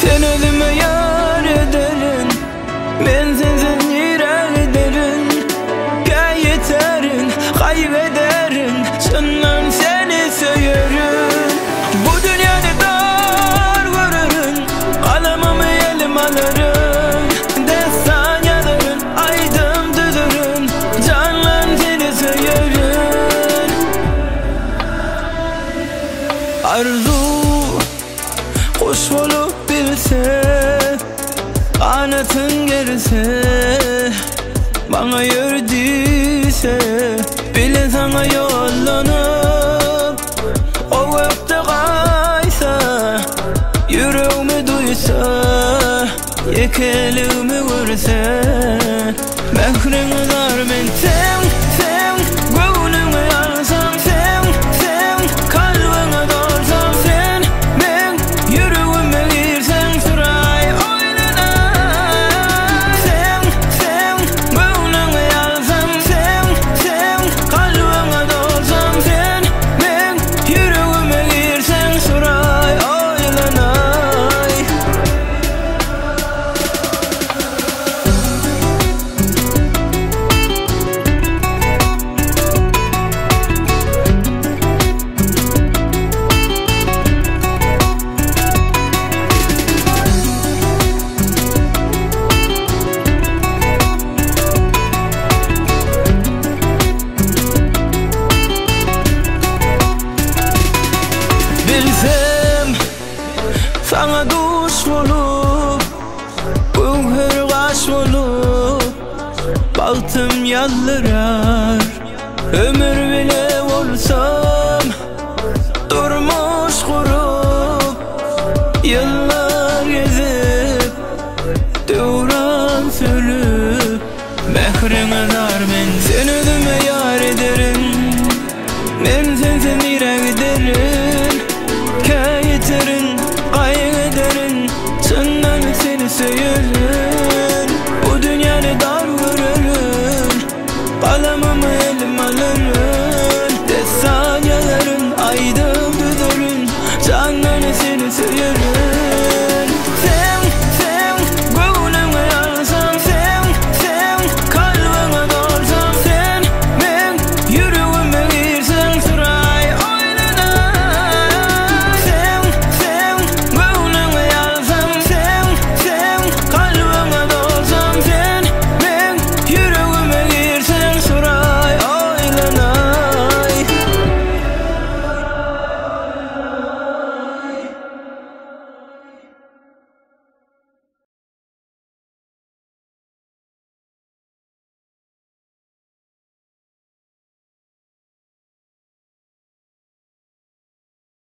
Sen özüme yar ederin, ben sensiz yürek ederim. Yeterin, kaybederin, senden seni söylerim. Bu dünyada dar görürün, kalemimi elim alırım. Destan yazarın, aydım düzürün, canlan seni söylerim. Arzu kuş olup bilse, kanatın gerse, bana yürüdüyse, bile sana yollanıp o öpte kaysa, yüreğimi duysa, yekelimi görse, mehrini dar ben sen, gönlümü alsam sen, kalbime dolsam sen, ben yüreğime girsen süray oynanan. Sen, gönlümü alsam sen, kalbime dolsam sen, ben yüreğime girsen süray oynanan. Bilsem sana duş olup, güher kaş olup, baktım yallırar. Ömür bile olsam durmuş kurup,